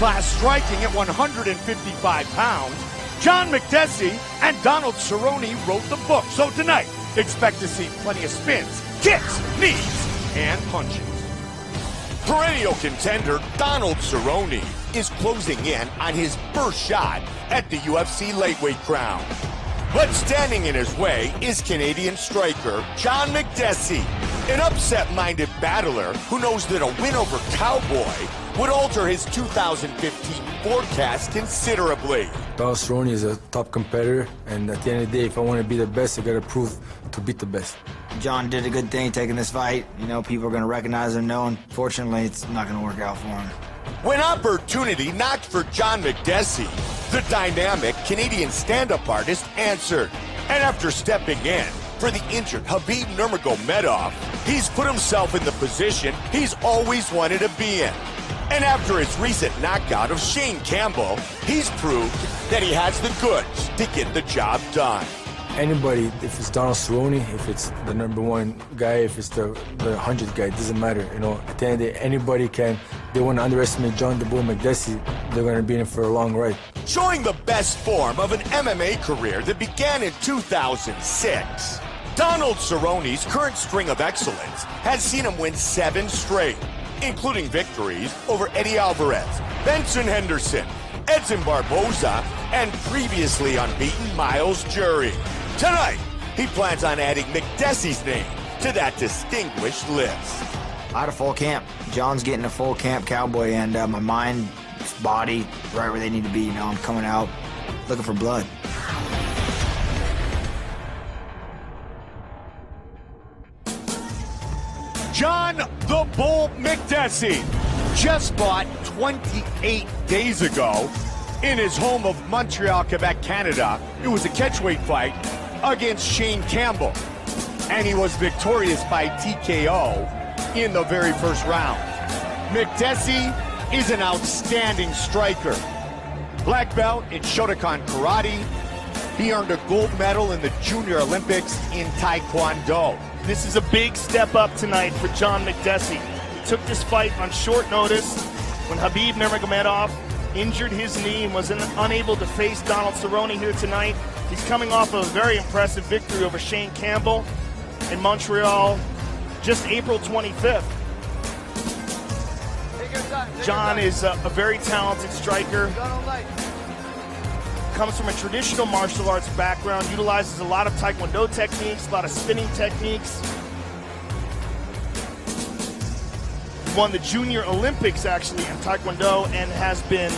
class striking at 155 pounds, John Makdessi and Donald Cerrone wrote the book. So tonight, expect to see plenty of spins, kicks, knees, and punches. Perennial contender Donald Cerrone is closing in on his first shot at the UFC lightweight crown. But standing in his way is Canadian striker John Makdessi, an upset-minded battler who knows that a win over Cowboy would alter his 2015 forecast considerably. Donald Cerrone is a top competitor, and at the end of the day, if I want to be the best, I got to prove to beat the best. John did a good thing taking this fight. You know, people are going to recognize him, and unfortunately, it's not going to work out for him. When opportunity knocked for John Makdessi, the dynamic Canadian stand-up artist answered. And after stepping in for the injured Khabib Nurmagomedov, he's put himself in the position he's always wanted to be in. And after his recent knockout of Shane Campbell, he's proved that he has the goods to get the job done. Anybody, if it's Donald Cerrone, if it's the #1 guy, if it's the 100th guy, it doesn't matter. You know, at the end of the day, anybody can. They want to underestimate John the Bull Makdessi, they're going to be in for a long ride. Showing the best form of an MMA career that began in 2006, Donald Cerrone's current string of excellence has seen him win 7 straight, including victories over Eddie Alvarez, Benson Henderson, Edson Barboza, and previously unbeaten Miles Jury. Tonight, he plans on adding Makdessi's name to that distinguished list. I had a full camp. John's getting a full camp Cowboy, and my mind, body, right where they need to be. You know, I'm coming out looking for blood. John the Bull Makdessi just fought 28 days ago in his home of Montreal, Quebec, Canada. It was a catchweight fight against Shane Campbell, and he was victorious by TKO in the very first round. Makdessi is an outstanding striker. Black belt in Shotokan Karate. He earned a gold medal in the Junior Olympics in Taekwondo. This is a big step up tonight for John Makdessi. He took this fight on short notice when Khabib Nurmagomedov injured his knee and was unable to face Donald Cerrone here tonight. He's coming off of a very impressive victory over Shane Campbell in Montreal just April 25th. John is a very talented striker. Comes from a traditional martial arts background, utilizes a lot of Taekwondo techniques, a lot of spinning techniques. Won the Junior Olympics actually in Taekwondo and has been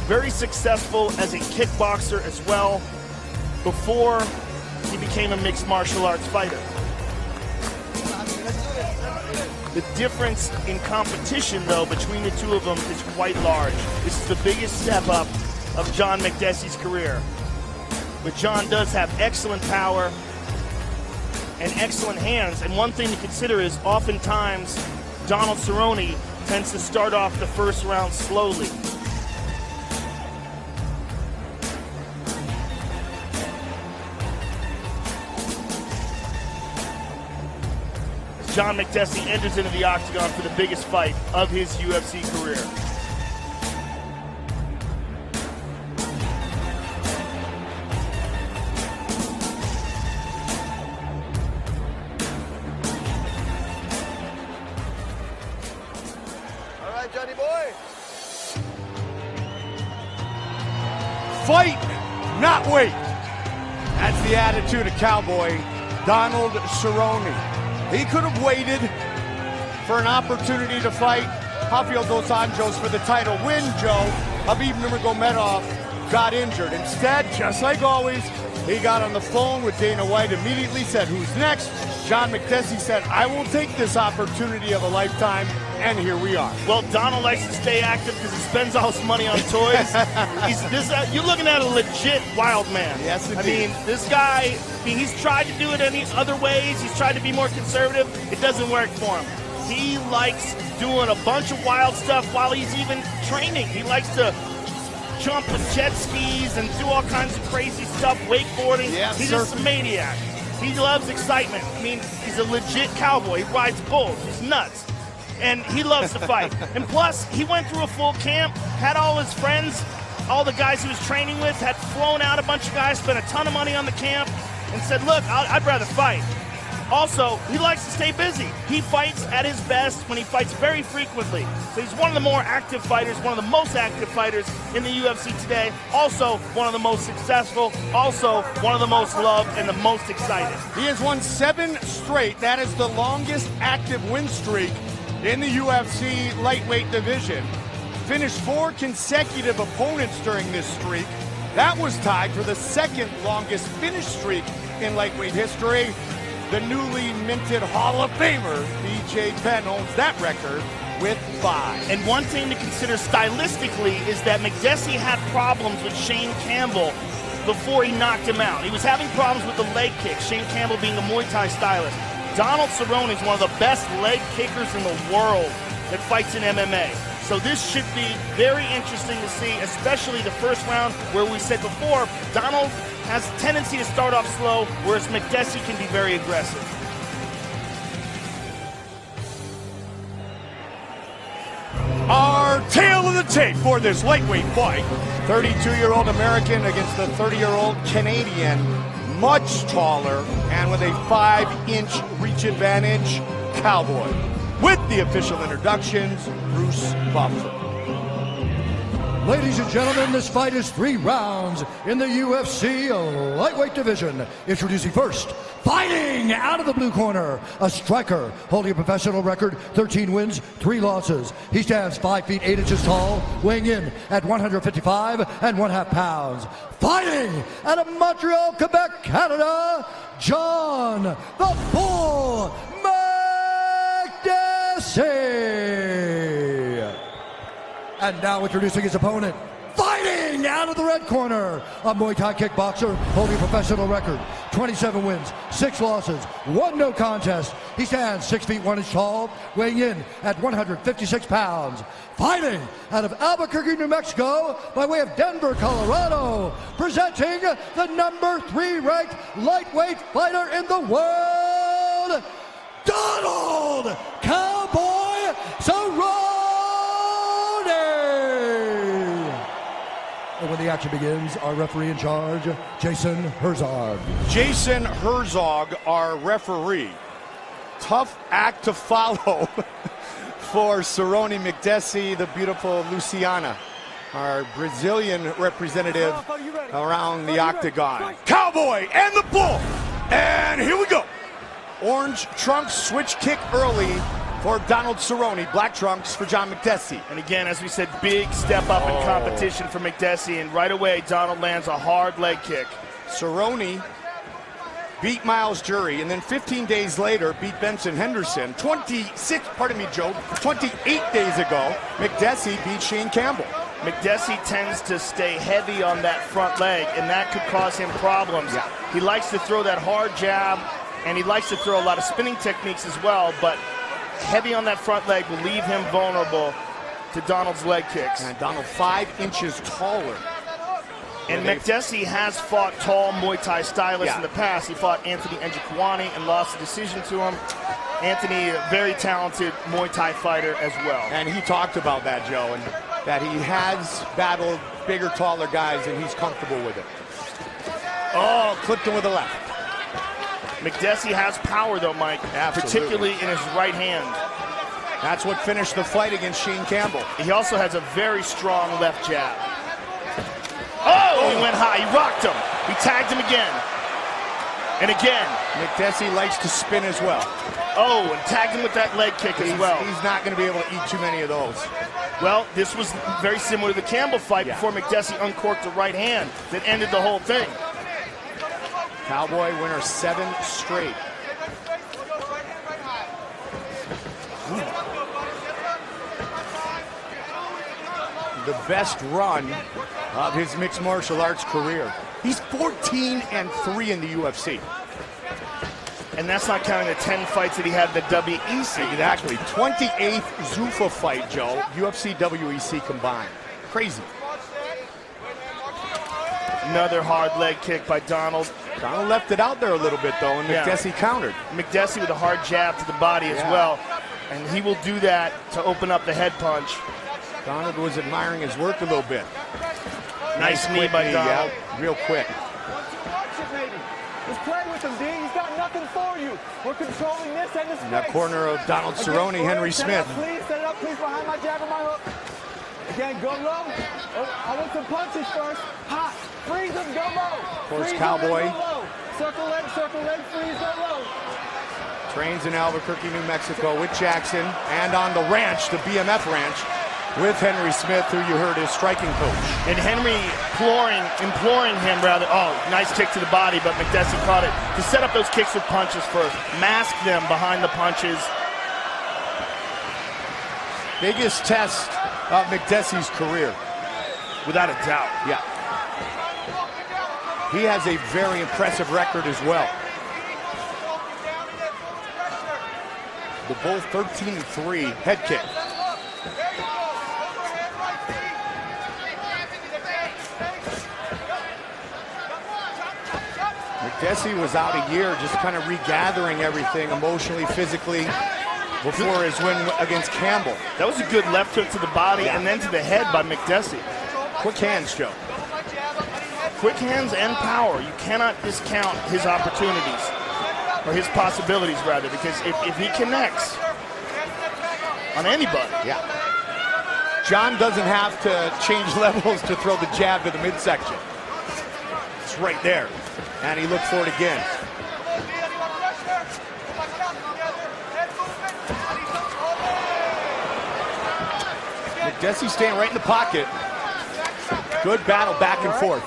very successful as a kickboxer as well before he became a mixed martial arts fighter. The difference in competition, though, between the two of them is quite large. This is the biggest step up of John Makdessi's career. But John does have excellent power and excellent hands. And one thing to consider is oftentimes Donald Cerrone tends to start off the first round slowly. John Makdessi enters into the octagon for the biggest fight of his UFC career. All right, Johnny boy. Fight, not wait. That's the attitude of Cowboy Donald Cerrone. He could have waited for an opportunity to fight Rafael dos Anjos for the title win, Joe. Khabib Nurmagomedov got injured. Instead, just like always, he got on the phone with Dana White, immediately said, who's next? John Makdessi said, I will take this opportunity of a lifetime, and here we are. Well, Donald likes to stay active because he spends all his money on toys. You're looking at a legit wild man. Yes, indeed. I mean, this guy, he's tried to do it any other ways. He's tried to be more conservative. It doesn't work for him. He likes doing a bunch of wild stuff while he's even training. He likes to jump with jet skis and do all kinds of crazy stuff, wakeboarding. Yeah, he's just a maniac. He loves excitement. I mean, he's a legit cowboy. He rides bulls. He's nuts. and he loves to fight. And plus, he went through a full camp, had all his friends, all the guys he was training with, had flown out a bunch of guys, spent a ton of money on the camp, and said, look, I'd rather fight. Also, he likes to stay busy. He fights at his best when he fights very frequently. So he's one of the more active fighters, one of the most active fighters in the UFC today. Also, one of the most successful. Also, one of the most loved and the most excited. He has won 7 straight. That is the longest active win streak in the UFC lightweight division. Finished 4 consecutive opponents during this streak. That was tied for the second longest finish streak in lightweight history. The newly minted Hall of Famer, BJ Penn, owns that record with 5. And one thing to consider stylistically is that McDessie had problems with Shane Campbell before he knocked him out. He was having problems with the leg kick, Shane Campbell being a Muay Thai stylist. Donald Cerrone is one of the best leg kickers in the world that fights in MMA. So this should be very interesting to see, especially the first round where we said before, Donald has a tendency to start off slow, whereas McDessie can be very aggressive. Our tail of the tape for this lightweight fight. 32-year-old American against the 30-year-old Canadian, much taller and with a 5-inch reach advantage, Cowboy. With the official introductions, Bruce Buffer. Ladies and gentlemen, this fight is 3 rounds in the UFC lightweight division. Introducing first, fighting out of the blue corner, a striker holding a professional record, 13 wins, 3 losses. He stands 5 feet 8 inches tall, weighing in at 155 1/2 pounds. Fighting out of Montreal, Quebec, Canada, John the Bull McDessie. And now introducing his opponent, fighting out of the red corner, a Muay Thai kickboxer holding a professional record, 27 wins, 6 losses, 1 no contest. He stands 6 feet 1 inch tall, weighing in at 156 pounds. Fighting out of Albuquerque, New Mexico, by way of Denver, Colorado, presenting the number 3 ranked lightweight fighter in the world, Donald Cowboy Cerrone. And when the action begins, our referee in charge, Jason Herzog. Jason Herzog, our referee. Tough act to follow for Cerrone McDessie, the beautiful Luciana, our Brazilian representative around the octagon. Cowboy and the Bull. And here we go. Orange trunks, switch kick early for Donald Cerrone, black trunks for John McDessie. And again, as we said, big step up in competition for McDessie, and right away Donald lands a hard leg kick. Cerrone beat Miles Jury, and then 15 days later beat Benson Henderson. 28 days ago, McDessie beat Shane Campbell. McDessie tends to stay heavy on that front leg, and that could cause him problems. Yeah. He likes to throw that hard jab, and he likes to throw a lot of spinning techniques as well, but heavy on that front leg will leave him vulnerable to Donald's leg kicks. And Donald 5 inches taller. And McDessie has fought tall Muay Thai stylists in the past. He fought Anthony Njokuani and lost the decision to him. Anthony, a very talented Muay Thai fighter as well. And he talked about that, Joe, and that he has battled bigger, taller guys, and he's comfortable with it. Oh, clipped him with the left. McDessie has power, though, Mike, particularly in his right hand. That's what finished the fight against Shane Campbell. He also has a very strong left jab. Oh, he went high. He rocked him. He tagged him again. And again. McDessie likes to spin as well. Oh, and tagged him with that leg kick as well. He's not going to be able to eat too many of those. Well, this was very similar to the Campbell fight before McDessie uncorked the right hand that ended the whole thing. Cowboy winner 7 straight. The best run of his mixed martial arts career. He's 14-3 in the UFC. And that's not counting the 10 fights that he had in the WEC. Exactly. 28th Zuffa fight, Joe. UFC, WEC combined. Crazy. Another hard leg kick by Donald. Donald left it out there a little bit, though, and McDessie countered. McDessie with a hard jab to the body as well. And he will do that to open up the head punch. Donald was admiring his work a little bit. Nice knee by Donald. Yeah, real quick. Just play with him, D. He's got nothing for you. We're controlling this and this. In that corner of Donald Cerrone, Henry Smith. Set it up, please, behind my jab and my hook. Again, go low. I want some punches first. Hot. Freeze him, go low. Course, Cowboy. Go low. Circle leg, freeze, go low. Trains in Albuquerque, New Mexico with Jackson, and on the ranch, the BMF ranch, with Henry Smith, who you heard is striking coach. And Henry imploring him rather. Oh, nice kick to the body, but McDessie caught it. To set up those kicks with punches first. Mask them behind the punches. Biggest test of McDessie's career. Without a doubt. Yeah. He has a very impressive record as well. The both 13-3 head kick. McDessie was out a year just kind of regathering everything emotionally, physically, before his win against Campbell. That was a good left hook to the body and then to the head by McDessie. Quick hands, Joe. Quick hands and power. You cannot discount his opportunities, or his possibilities rather, because if he connects on anybody. Yeah. John doesn't have to change levels to throw the jab to the midsection. It's right there. And he looked for it again. McDessie staying right in the pocket. Good battle back and forth.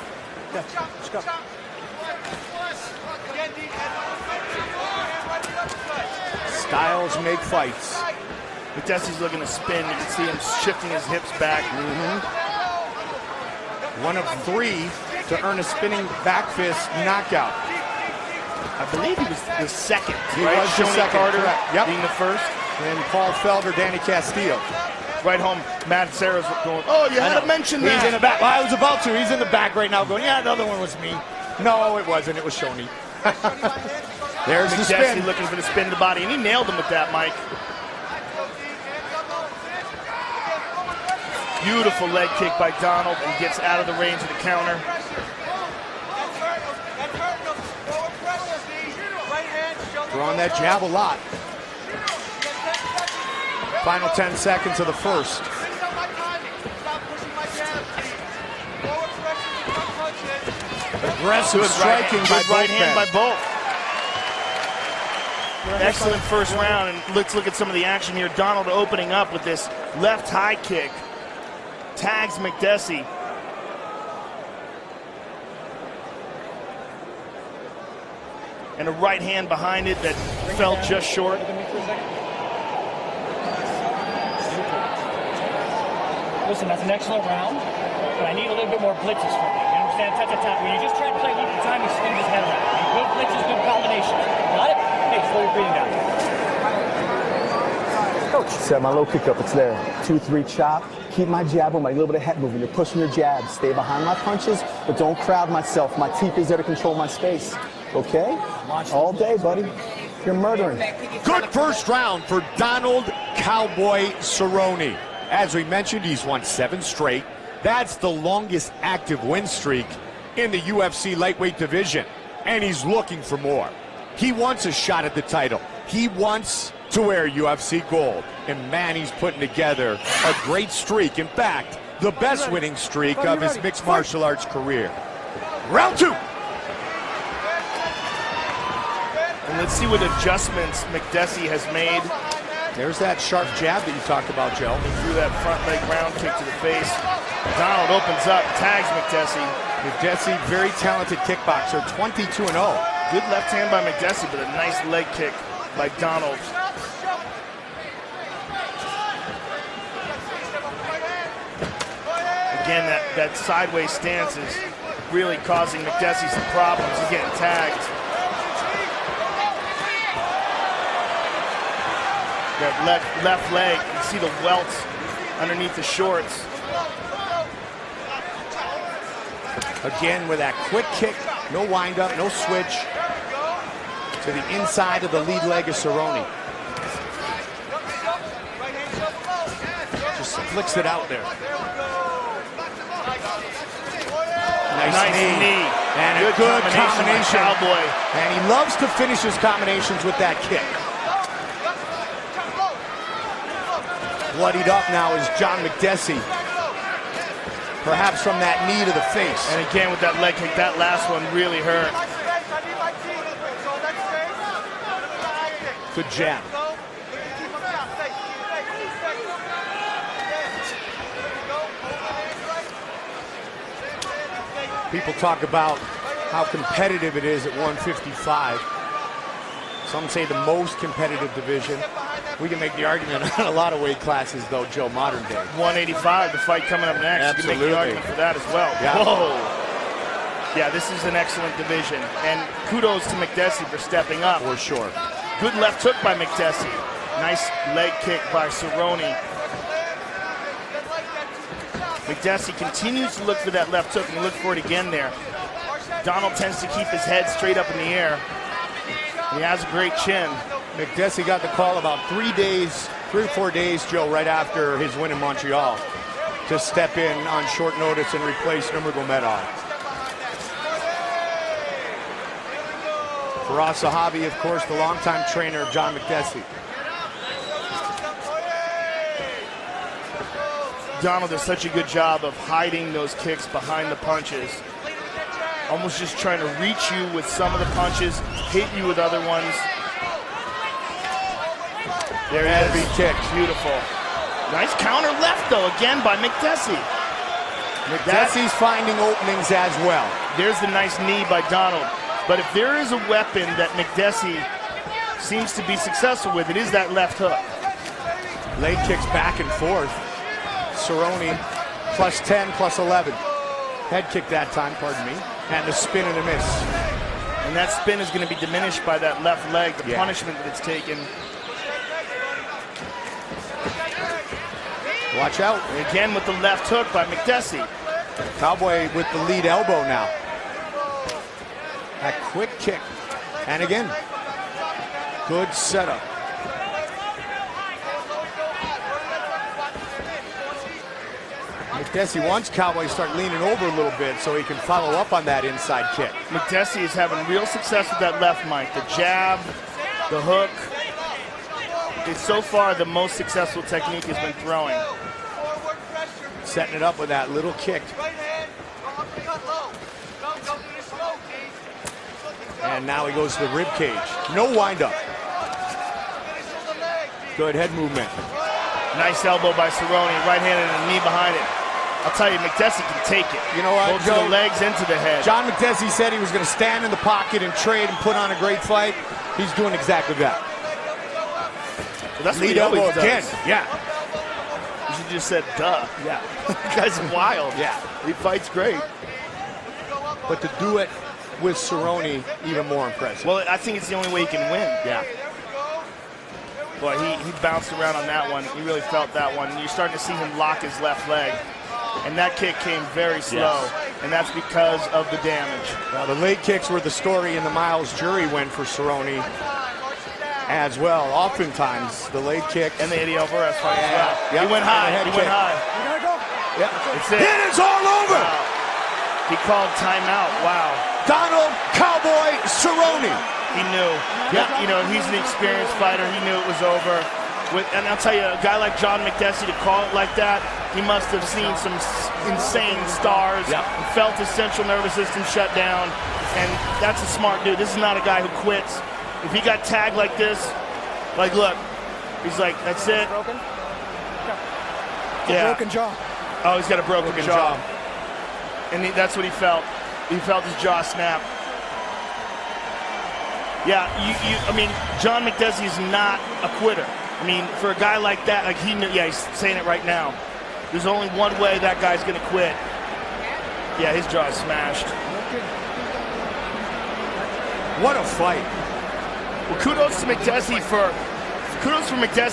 Styles make fights. McDessie's looking to spin. You can see him shifting his hips back. One of 3 to earn a spinning back fist knockout. I believe he was the second. He right? was the Shoney second, Carter yep. being the first. And Paul Felder, Danny Castillo. Right home, Matt Serra's going, oh, you had to mention that. He's in the back. Well, I was about to. He's in the back right now going, yeah, the other one was me. No, it wasn't. It was Shoney. There's the McDessie spin. looking for the spin to the body, and he nailed him with that, Mike. Beautiful leg kick by Donald, and gets out of the range of the counter. Throwing that jab a lot. Final 10 seconds of the first. Aggressive striking by right both hand men. by both. Excellent first round, and let's look at some of the action here. Donald opening up with this left high kick. Tags McDessie. And a right hand behind it that fell just short. Listen, that's an excellent round, but I need a little bit more blitzes from you. You understand? When you just try to play one at a time, you swing his head around. Good blitzes, good combinations. Got it? Hey, slow your breathing down. Coach, set my low kick up. It's there. 2-3 chop. Keep my jab with my little bit of head movement. You're pushing your jab. Stay behind my punches, but don't crowd myself. My teeth is there to control my space. Okay? All day, buddy. You're murdering. Good first round for Donald Cowboy Cerrone. As we mentioned, he's won 7 straight. That's the longest active win streak in the UFC lightweight division. And he's looking for more. He wants a shot at the title. He wants to wear UFC gold. And man, he's putting together a great streak. In fact, the best winning streak of his mixed martial arts career. Round 2. And let's see what adjustments McDessie has made. There's that sharp jab that you talked about, Joe. He threw that front leg round kick to the face. Donald opens up, tags McDessie. McDessie, very talented kickboxer, 22-0. Good left hand by McDessie, but a nice leg kick by Donald. Again, that sideways stance is really causing McDessie some problems. He's getting tagged. That left leg, you can see the welts underneath the shorts. Again with that quick kick, no windup, no switch to the inside of the lead leg of Cerrone. flicks it out there. Nice knee. And a good combination. Cowboy. And he loves to finish his combinations with that kick. Bloodied up now is John McDessie. Perhaps from that knee to the face. And again with that leg kick, that last one really hurt. Good jab. People talk about how competitive it is at 155. Some say the most competitive division. We can make the argument on a lot of weight classes, though, Joe, modern day. 185, the fight coming up next. Absolutely. You can make the argument for that as well. Yeah. Whoa. Yeah, this is an excellent division. And kudos to McDessie for stepping up. For sure. Good left hook by McDessie. Nice leg kick by Cerrone. McDessie continues to look for that left hook, and he looked for it again there. Donald tends to keep his head straight up in the air. He has a great chin. McDessie got the call about 3 or 4 days, Joe, right after his win in Montreal, to step in on short notice and replace Nurmagomedov. Firas Zahabi, of course, the longtime trainer of John McDessie. Donald does such a good job of hiding those kicks behind the punches. Almost just trying to reach you with some of the punches, hit you with other ones. There it is. Heavy kick. Beautiful. Nice counter left, though, again by McDessie. McDessie's finding openings as well. There's the nice knee by Donald. But if there is a weapon that McDessie seems to be successful with, it is that left hook. Leg kicks back and forth. Cerrone plus 10, plus 11. Head kick that time, pardon me. And the spin and a miss. And that spin is going to be diminished by that left leg, the punishment that it's taken. Watch out. And again with the left hook by McDessie. Cowboy with the lead elbow now. That quick kick. And again, good setup. McDessie wants Cowboy to start leaning over a little bit so he can follow up on that inside kick. McDessie is having real success with that left, Mike. The jab, the hook. It's so far the most successful technique has been throwing. Setting it up with that little kick. And now he goes to the rib cage. No windup. Good head movement. Nice elbow by Cerrone, right-handed and a knee behind it. I'll tell you, McDessie can take it. You know what, both Joe? to the legs and to the head. John McDessie said he was going to stand in the pocket and trade and put on a great fight. He's doing exactly that. Well, that's lead what he elbow always again. does. Yeah. You should just said, duh. Yeah. The guy's wild. Yeah. He fights great. But to do it with Cerrone, even more impressive. Well, I think it's the only way he can win. Yeah. Boy, he bounced around on that one. He really felt that one. You're starting to see him lock his left leg. And that kick came very slow. Yes. And that's because of the damage. Well, the leg kicks were the story in the Miles jury win for Cerrone as well. Oftentimes, the leg kick. And the Eddie Alvarez fight as well. Yep. He went high. And the He went head high. Yep. It's it. It is all over. Wow. He called timeout. Wow. Donald Cowboy Cerrone. He knew. Yeah. You know, he's an experienced fighter. He knew it was over. And I'll tell you, a guy like John McDessie to call it like that, he must have seen some insane stars. Yep. And felt his central nervous system shut down. And that's a smart dude. This is not a guy who quits. If he got tagged like this, like, look, he's like, that's it. Broken? Yeah. Broken jaw. Oh, he's got a broken jaw. And that's what he felt. He felt his jaw snap. Yeah, I mean, John McDessie is not a quitter. I mean, for a guy like that, like he knew, yeah, he's saying it right now. There's only one way that guy's going to quit. Yeah, his jaw is smashed. What a fight. Well, kudos for McDessie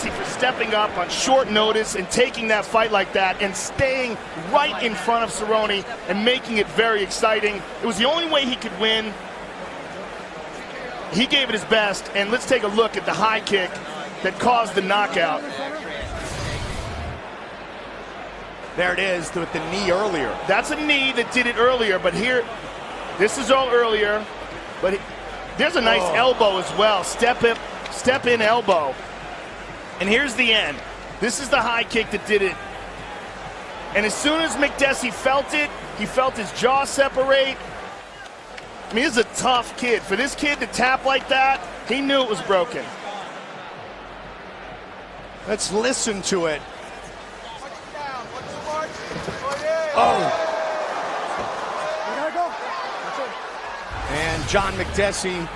for stepping up on short notice and taking that fight like that and staying right in front of Cerrone and making it very exciting. It was the only way he could win. He gave it his best, and let's take a look at the high kick that caused the knockout. There it is with the knee earlier. That's a knee that did it earlier, but here, this is all earlier. But there's a nice elbow as well. Step in elbow. And here's the end. This is the high kick that did it. And as soon as Makdessi felt it, he felt his jaw separate. I mean, this is a tough kid. For this kid to tap like that, he knew it was broken. Let's listen to it. And John Makdessi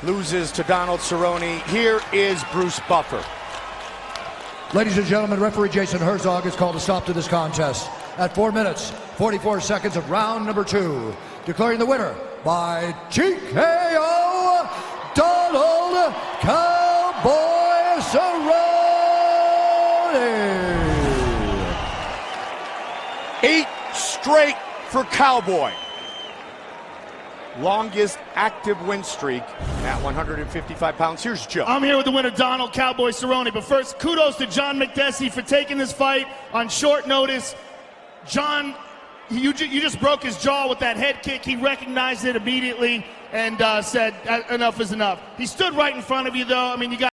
loses to Donald Cerrone. Here is Bruce Buffer. Ladies and gentlemen, referee Jason Herzog has called a stop to this contest at 4 minutes, 44 seconds of round number 2. Declaring the winner by TKO, Donald Cowboy Cerrone. 8 straight for Cowboy. Longest active win streak at 155 pounds. Here's Joe. I'm here with the winner, Donald Cowboy Cerrone. But first, kudos to John Makdessi for taking this fight on short notice. John, you just broke his jaw with that head kick. He recognized it immediately and said, enough is enough. He stood right in front of you, though. I mean, you got